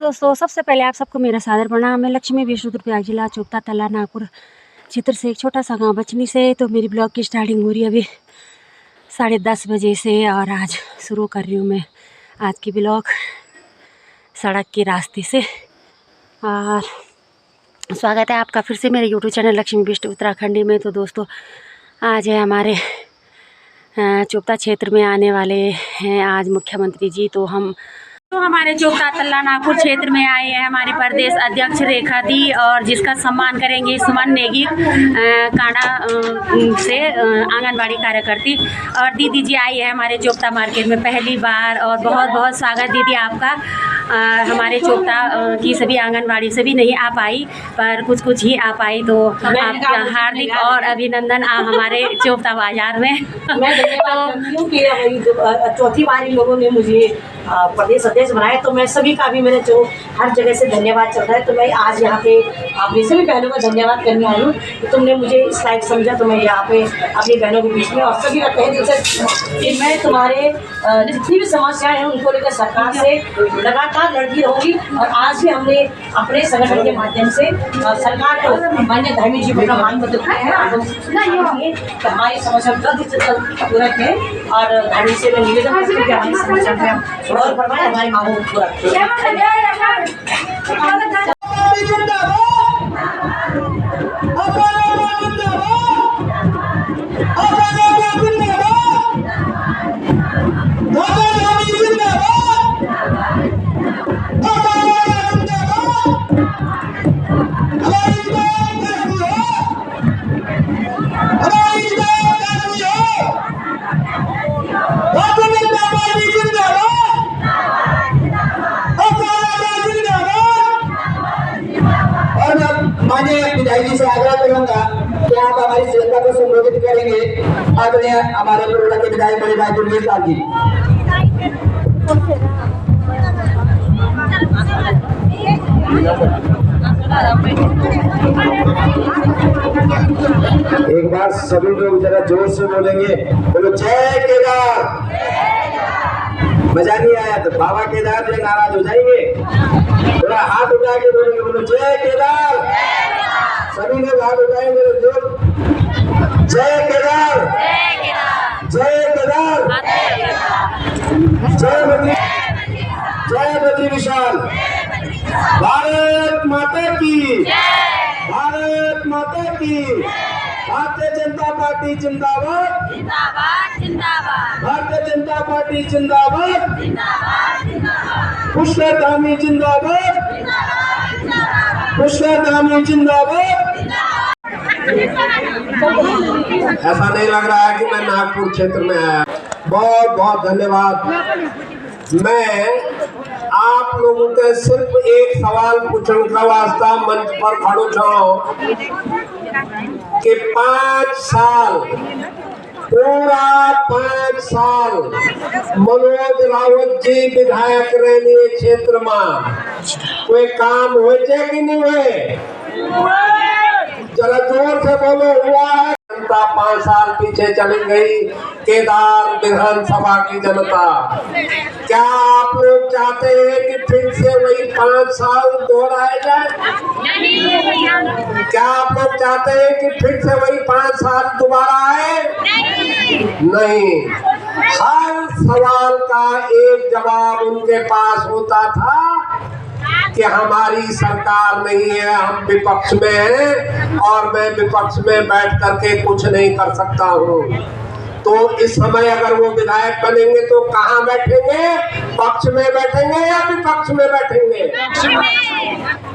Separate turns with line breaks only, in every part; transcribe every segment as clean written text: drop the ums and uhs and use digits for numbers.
दोस्तों सबसे पहले आप सबको मेरा सादर प्रणाम। मैं लक्ष्मी विश्वविद्यालय जिला चोपता तला नागपुर क्षेत्र से एक छोटा सा गांव बचनी से। तो मेरी ब्लॉग की स्टार्टिंग हो रही है अभी 10:30 बजे से और आज शुरू कर रही हूँ मैं आज की ब्लॉग सड़क के रास्ते से। और स्वागत है आपका फिर से मेरे यूट्यूब चैनल लक्ष्मी विष्ट उत्तराखंडी में। तो दोस्तों आज है हमारे चोपता क्षेत्र में आने वाले हैं आज मुख्यमंत्री जी। तो हमारे चोपता तल्ला नागपुर क्षेत्र में आए हैं हमारे प्रदेश अध्यक्ष रेखा दी, और जिसका सम्मान करेंगे सुमन नेगी कांडा से आंगनबाड़ी कार्यकर्ती। और दीदी जी आई है हमारे चोपता मार्केट में पहली बार, और बहुत बहुत स्वागत दीदी आपका। हमारे चोपता की सभी आंगनबाड़ी से भी नहीं आ पाई पर कुछ ही आ पाई, तो आपका हार्दिक और अभिनंदन हमारे चोपता बाजार में।
मैं धन्यवाद करती हूँ कि चौथी बार इन लोगों ने मुझे प्रदेश अध्यक्ष बनाया, तो मैं सभी का भी मेरे जो हर जगह से धन्यवाद चल रहा है। तो मैं आज यहाँ पे अपनी सभी बहनों का धन्यवाद करने आई हूँ कि तुमने मुझे इस लायक समझा। तो मैं यहाँ पे अपनी बहनों के बीच में और सभी का कह दिल से कि मैं तुम्हारे जितनी भी समस्याएं हैं उनको लेकर सरकार से लगातार लड़ती रहूँगी। और आज भी हमने अपने संगठन के माध्यम से सरकार को माननीय धामी जी को मांग पत्र दिया है हमारी समस्या जल्द से जल्द पूरा करें। और धामी से मैं निवेदन करती हूँ कि हमारी समस्या में और फरमाए हमारी मांगों को पूरा
विधायक से आग्रह करूंगा कि आप हमारी जनता को संबोधित करेंगे। आदरणीय हमारे बड़ौदा के विधायक बड़े भाई दुर्गेश लाल जी। एक बार सभी लोग जरा जोर से बोलेंगे, बोलो जय केदार। मजा नहीं आया तो बाबा केदार जो नाराज हो जाएंगे। थोड़ा हाथ उठा के बोलेंगे, बोलो जय केदार। सभी लोग हाथ उठाएंगे जोर, जय केदार, जय केदार, जय बद्री विशाल। भारत माता की, भारत माता की। भारतीय जनता पार्टी जिंदाबाद, भारतीय जनता पार्टी जिंदाबाद, पुष्कर धामी जिंदाबाद, पुष्कर धामी जिंदाबाद। ऐसा नहीं लग रहा है कि मैं नागपुर क्षेत्र में आया। बहुत बहुत धन्यवाद। मैं आप लोगों के सिर्फ एक सवाल पूछने का वास्ता मंच पर खड़ो छो कि 5 साल पूरा 5 साल मनोज रावत जी विधायक रहे क्षेत्र में कोई काम हुए कि नहीं हुए? जरा जोर से बोलो, हुआ है? जनता 5 साल पीछे चली गई। केदार विधानसभा की जनता, क्या आप लोग चाहते हैं कि फिर से वही 5 साल दोहराए जाए? क्या आप लोग चाहते हैं कि फिर से वही 5 साल दोबारा आए? नहीं। हर सवाल का एक जवाब उनके पास होता था कि हमारी सरकार नहीं है, हम विपक्ष में हैं और मैं विपक्ष में बैठ करके कुछ नहीं कर सकता हूँ। तो इस समय अगर वो विधायक बनेंगे तो कहाँ बैठेंगे? पक्ष में बैठेंगे या विपक्ष में बैठेंगे?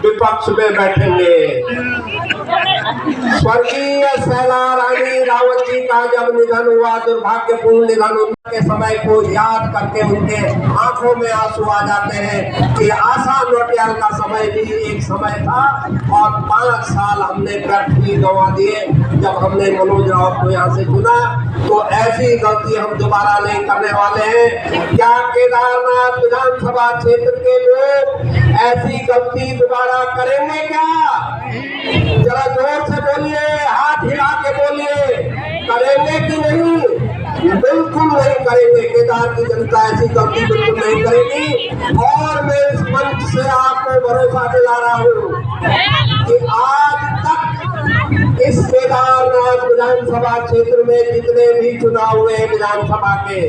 विपक्ष में बैठेंगे। स्वर्गीय शैला रानी रावत जी का जब निधन हुआ, दुर्भाग्यपूर्ण निधन, उनके समय को याद करके उनके आंखों में आंसू आ जाते हैं कि आशा नोटियाल का समय भी एक समय था और 5 साल हमने व्यर्थ ही गंवा दिए। जब हमने मनोज रावत को यहाँ से चुना तो ऐसी गलती हम दोबारा नहीं करने वाले हैं। क्या केदारनाथ विधानसभा क्षेत्र के लोग ऐसी गलती दोबारा करेंगे क्या? जरा जोर से बोलिए, हाथ हिला के बोलिए, करेंगे कि नहीं? बिल्कुल नहीं करेंगे। केदार की जनता ऐसी गलती बिल्कुल नहीं करेगी। और मैं इस मंच से आप भरोसा दिला रहा हूँ कि आज तक इस केदारनाथ विधानसभा क्षेत्र में जितने भी चुनाव हुए विधानसभा के,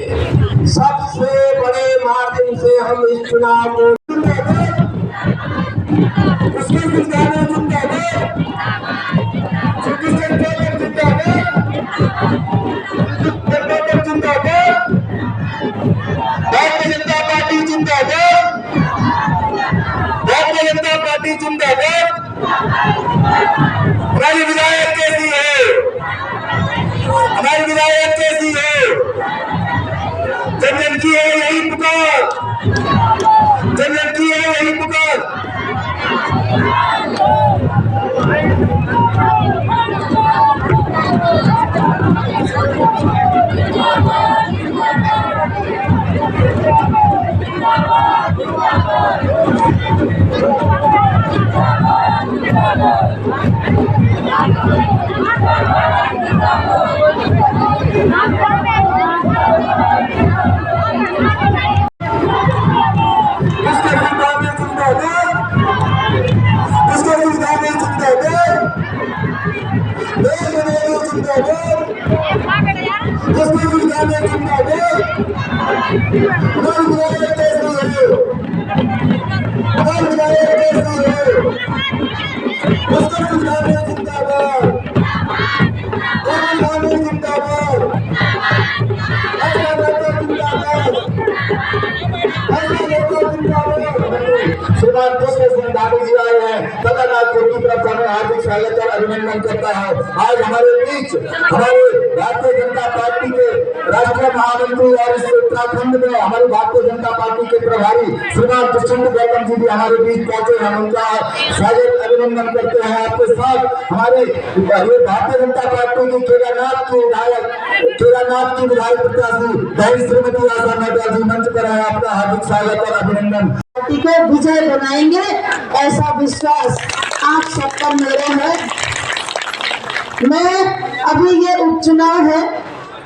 सबसे बड़े मार्जिन से हम इस चुनाव को भारतीय जनता पार्टी जिंदाबाद, भारतीय जनता पार्टी जिंदाबाद। हमारी विधायक कैसी है? हमारी विधायक कैसी है? जन की है यही पुकार, जन की है यही पुकार। श्रीमान कृष्ण सिंह दादी जी आए हैं, कलानाथपुर की तरफ से हार्दिक स्वागत और अभिनंदन करता है। आज हमारे बीच हमारे भारतीय जनता पार्टी के राष्ट्रीय महामंत्री और इस उत्तराखंड में हमारी भारतीय जनता पार्टी के प्रभारी श्रीमान प्रचंड गौतम जी भी हमारे बीच पहुंचे हैं। उनका स्वागत अभिनंदन करते हैं। आपके साथ हमारे भारतीय जनता पार्टी की केदारनाथ की विधायक प्रत्याशी बहन श्रीमती आशा मेहता जी मंच पर है। आपका हार्दिक स्वागत और अभिनंदन।
पार्टी को विजय बनाएंगे ऐसा विश्वास आप सब पर मेरा है। मैं अभी ये उपचुनाव है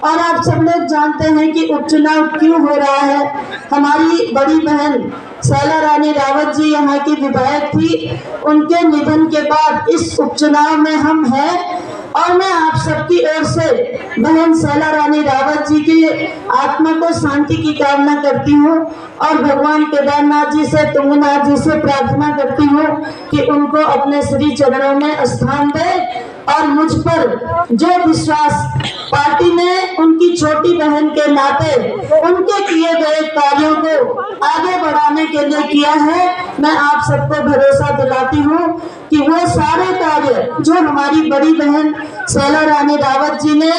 और आप सब लोग जानते हैं कि उपचुनाव क्यों हो रहा है। हमारी बड़ी बहन शैला रानी रावत जी यहाँ की विधायक थी, उनके निधन के बाद इस उपचुनाव में हम हैं और मैं आप सबकी ओर से बहन शैला रानी रावत जी की आत्मा को शांति की कामना करती हूँ और भगवान केदारनाथ जी से, तुंगनाथ जी से प्रार्थना करती हूँ कि उनको अपने श्री चरणों में स्थान दे और मुझ पर जो विश्वास पार्टी ने उनकी छोटी बहन के नाते उनके किए गए कार्यों को आगे बढ़ाने के लिए किया है, मैं आप सबको भरोसा दिलाती हूँ कि वो सारे कार्य जो हमारी बड़ी बहन शैला रानी रावत जी ने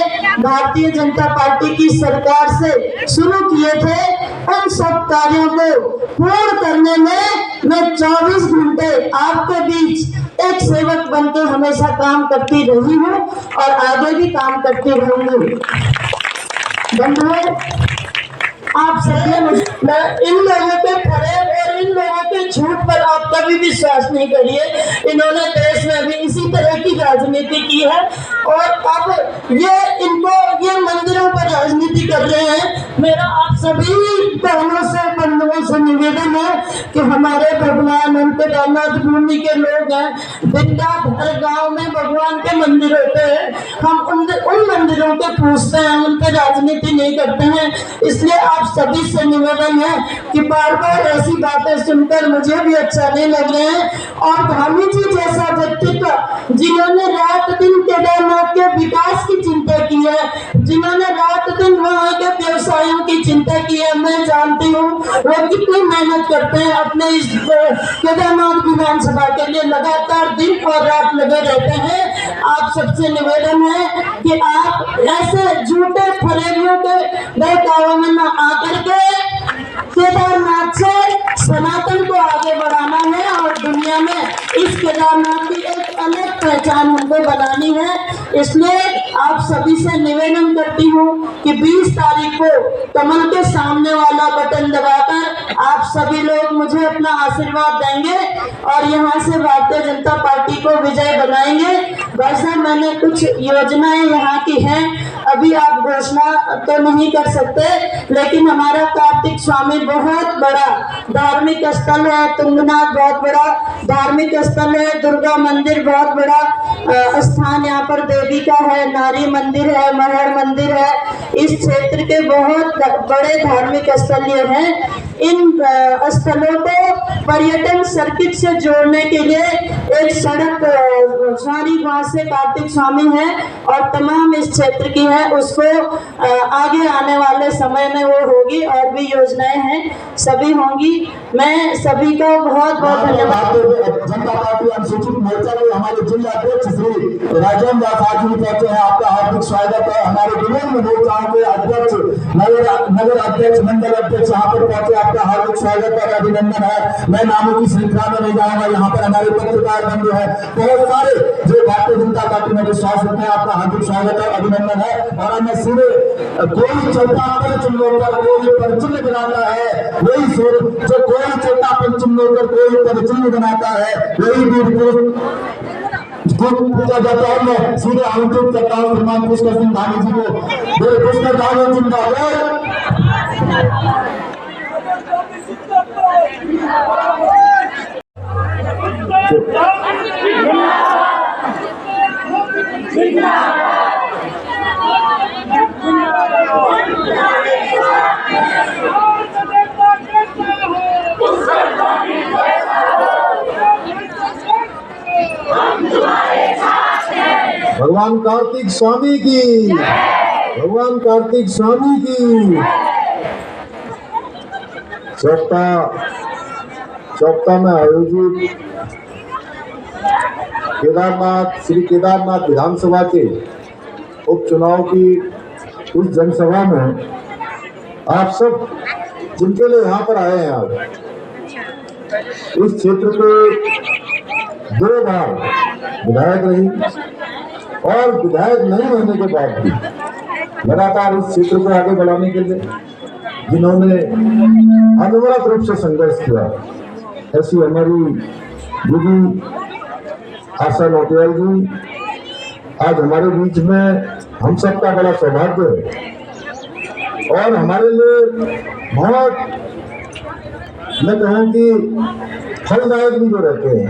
भारतीय जनता पार्टी की सरकार से शुरू किए थे, उन सब कार्यों को पूर्ण करने में मैं 24 घंटे आपके बीच एक सेवक बनकर हमेशा काम करती रही हूँ और आगे भी काम करती रहूंगी। बंधुओं, आप सबने मैं इन लोगों के फरेब और इन लोगों के झूठ पर आप कभी विश्वास नहीं करिए। इन्होंने देश में भी इसी तरह की राजनीति की है और अब ये मंदिरों पर राजनीति कर रहे हैं। मेरा आप सभी बहनों से, बंधुओं से निवेदन है कि हमारे भगवान हम केदारनाथ भूमि के लोग हैं, बिंदा हर गाँव में भगवान के मंदिर होते हैं, हम उन मंदिरों के पूछते हैं, उन पर राजनीति नहीं करते हैं। इसलिए आप सभी से निवेदन है कि बार बार ऐसी बातें सुनकर मुझे भी अच्छा नहीं लग रहे हैं। और धामी जी जैसा व्यक्तित्व जिन्होंने रात दिन केदारनाथ के विकास की चिंता की है, जिन्होंने रात दिन वहाँ के व्यवसायों की चिंता की है, मैं जानती हूँ वो कितनी मेहनत करते हैं अपने इस केदारनाथ विधानसभा के लिए, लगातार दिन और रात लगे रहते हैं। आप सबसे निवेदन है कि आप ऐसे झूठे फरेबियों के बहकावे में न आकर के केदारनाथ से सनातन को आगे बढ़ाना है और दुनिया में इस केदारनाथ की एक अलग पहचान हमको बनानी है। इसलिए आप सभी से निवेदन करती हूँ कि 20 तारीख को कमल के सामने वाला बटन दबाकर आप सभी लोग मुझे अपना आशीर्वाद देंगे और यहाँ से भारतीय जनता पार्टी को विजय बनाएंगे। वैसे मैंने कुछ योजनाएं यहाँ की हैं, अभी आप घोषणा तो नहीं कर सकते, लेकिन हमारा कार्तिक स्वामी बहुत बड़ा धार्मिक स्थल है, तुंगनाथ बहुत बड़ा धार्मिक स्थल है, दुर्गा मंदिर बहुत बड़ा स्थान यहाँ पर देवी का है, नारी मंदिर है, महर मंदिर है। इस क्षेत्र के बहुत बड़े धार्मिक स्थल ये हैं। इन स्थलों को पर्यटन सर्किट से जोड़ने के लिए एक सड़क सारी वहाँ से कार्तिक स्वामी है और तमाम इस क्षेत्र की है, उसको आगे आने वाले समय में वो होगी और भी योजनाएं हैं, सभी होंगी। मैं सभी का बहुत बहुत धन्यवाद।
जनता पार्टी अनुसूचित मोर्चा के हमारे जिला अध्यक्ष श्री राजेंद्र दास जी पहुंचे हैं, आपका हार्दिक स्वागत है। हमारे विभिन्न मोर्चाओं के अध्यक्ष, नगर अध्यक्ष, मंडल अध्यक्ष यहाँ पर पहुंचे, आपका हार्दिक स्वागत और अभिनंदन है। मैं नामों की श्रृंखला में नहीं जाऊंगा, यहाँ पर हमारे पत्रकार बंधु है, बहुत सारे जो भारतीय जनता पार्टी में विश्वास रखते हैं, आपका हार्दिक स्वागत और अभिनंदन है। और मैं सीधे कोई चौथा पंचम लेकर कोई परिचिन्न बनाता है, वही सुर जो कोई चौथा पंचम लेकर कोई परिचिन्न बनाता है, वही वीर पूजा जाता है। मैं सीधे आमंत्रित करता हूँ श्रीमान पुष्कर सिंह धामी जी को। मेरे पुष्कर धामी जिंदाबाद। भगवान कार्तिक स्वामी की, भगवान कार्तिक स्वामी की। चौपता में आयोजित श्री केदारनाथ विधानसभा के उपचुनाव की इस जनसभा में आप सब जिनके लिए यहाँ पर आए हैं, आज इस क्षेत्र के 2 बार विधायक रही और विधायक नहीं होने के बाद भी लगातार इस क्षेत्र को आगे बढ़ाने के लिए जिन्होंने अनवरत रूप से संघर्ष किया, ऐसी हमारी दीदी आशा नौटियाल जी आज हमारे बीच में, हम सबका बड़ा सौभाग्य है और हमारे लिए बहुत, मैं कहूँ कि फलदायक भी जो रहते हैं।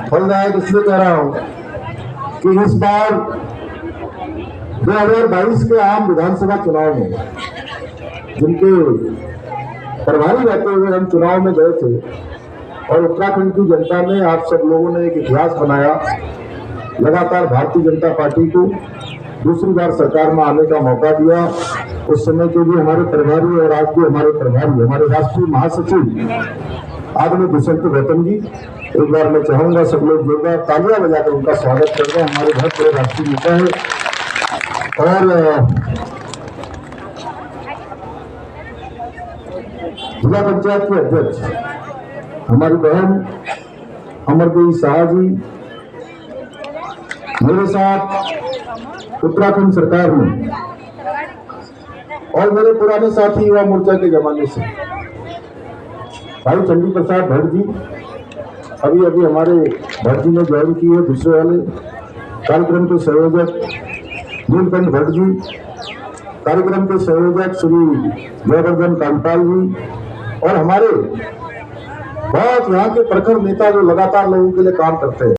फलदायक इसलिए कह रहा हूँ कि इस बार 2022 के आम विधानसभा चुनाव में जिनके प्रभारी रहते हुए हम चुनाव में गए थे और उत्तराखंड की जनता ने, आप सब लोगों ने एक इतिहास बनाया, लगातार भारतीय जनता पार्टी को दूसरी बार सरकार में आने का मौका दिया। उस समय के भी हमारे प्रभारी और आज भी हमारे प्रभारी, हमारे राष्ट्रीय महासचिव आदरणीय दुष्यंत गौतम जी, एक बार मैं चाहूंगा सब लोग जोरदार तालियां बजाकर उनका स्वागत कर रहे हैं। हमारे बहुत बड़े राष्ट्रीय नेता है और जिला पंचायत के अध्यक्ष हमारी बहन अमरदेवी शाह जी, मेरे साथ उत्तराखंड सरकार में और मेरे पुराने साथी युवा मोर्चा के जमाने से भाई चंडी प्रसाद भट्ट जी, अभी अभी हमारे भट्ट जी ने ज्वाइन की है, दूसरे वाले कार्यक्रम के संयोजक नीलकंठ भट्ट जी, कार्यक्रम के संयोजक श्री जयवर्धन कांताल जी और हमारे बहुत यहाँ के प्रखर नेता जो लगातार लोगों के लिए काम करते हैं।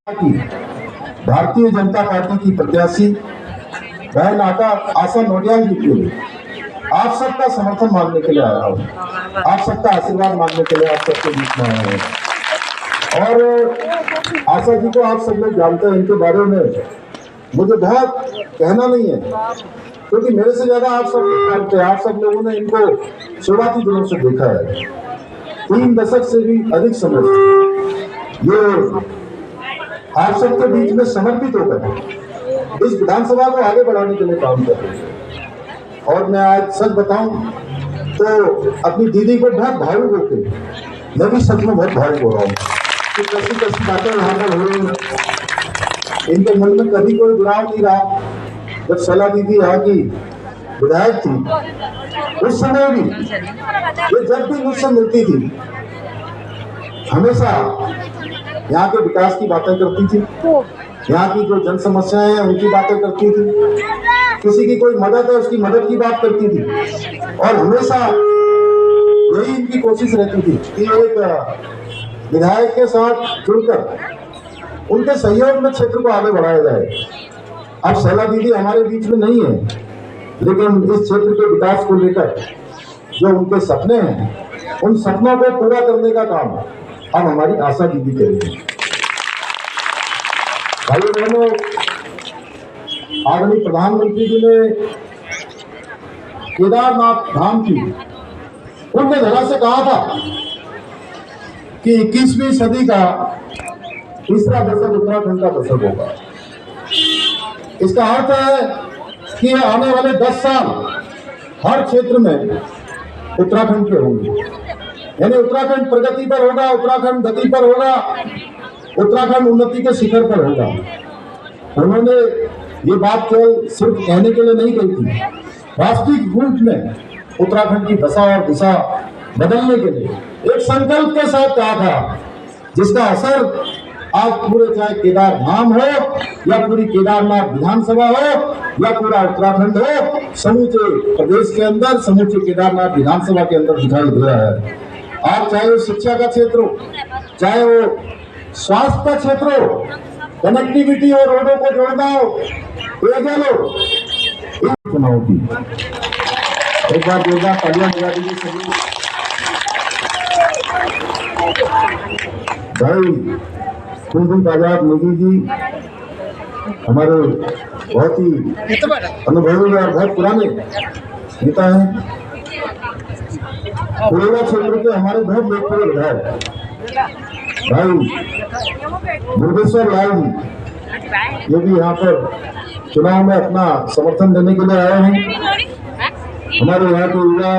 भारतीय जनता पार्टी की प्रत्याशी बहन आशा नौटियाल जी के लिए आप सबका समर्थन मांगने के लिए आया हूँ, आप सबका आशीर्वाद मांगने के लिए आप सबके बीच में आया हूँ। और आशा जी को आप सब लोग जानते हैं, इनके बारे में मुझे बहुत कहना नहीं है क्योंकि मेरे से ज्यादा आप सब जानते हैं। आप सब लोगों ने इनको शुरुआती दिनों से देखा है, 3 दशक से भी अधिक समय ये आप सबके बीच में समर्पित होकर इस विधानसभा को आगे बढ़ाने के लिए काम कर रहे हैं। और मैं आज सच बताऊं तो अपनी दीदी को बहुत भावुक होकर मैं भी सच में बहुत भावुक हो रहा हूँ कि कैसी बातें यहाँ पर हो रही हैं। इनके मन में कभी कोई जुड़ाव नहीं रहा। जब शैला दीदी यहाँ की विधायक थी उस समय भी ये जब भी मुझसे मिलती थी हमेशा यहाँ के विकास की बातें करती थी, यहाँ की जो जन समस्याएं हैं उनकी बातें करती थी किसी की कोई मदद है उसकी मदद की बात करती थी, और हमेशा यही इनकी कोशिश रहती थी कि एक विधायक के साथ जुड़कर उनके सहयोग में क्षेत्र को आगे बढ़ाया जाए। अब शैला दीदी हमारे बीच में नहीं है, लेकिन इस क्षेत्र के विकास को लेकर जो उनके सपने हैं, उन सपनों को पूरा करने का काम अब हमारी आशा दीदी करेगी। भाइयों बहनों, आदरणीय प्रधानमंत्री जी ने केदारनाथ धाम की पुण्य धरा से कहा था कि 21वीं सदी का तीसरा दशक उत्तराखंड का दशक होगा। इसका अर्थ है कि आने वाले 10 साल हर क्षेत्र में उत्तराखंड के होंगे, यानी उत्तराखंड प्रगति पर होगा, उत्तराखंड गति पर होगा, उत्तराखंड उन्नति के शिखर पर होगा। उन्होंने ये बात केवल सिर्फ कहने के लिए नहीं कही थी, वास्तविक रूप में उत्तराखंड की दशा और दिशा बदलने के लिए एक संकल्प के साथ कहा था, जिसका असर आज पूरे चाहे केदार धाम हो या पूरी केदारनाथ विधानसभा हो या पूरा उत्तराखंड हो, समूचे प्रदेश के अंदर, समूचे केदारनाथ विधानसभा के अंदर दिखाई दे रहा है। आज चाहे वो शिक्षा का क्षेत्र हो, चाहे वो स्वास्थ्य का क्षेत्र हो, कनेक्टिविटी और रोडों को जोड़ना हो, पेयजल हो, चुनाव की एक बार जोरदार तालियां बजा दीजिए सभी। भाई कुलदीप आजाद मोदी जी हमारे बहुत ही अनुभवी और बहुत पुराने नेता हैं। पुरेला क्षेत्र के हमारे बहुत लोकप्रिय विधायक भाई दुर्गेश्वर लाल जी, ये भी यहाँ पर चुनाव में अपना समर्थन देने के लिए आए हैं। हमारे यहाँ के युवा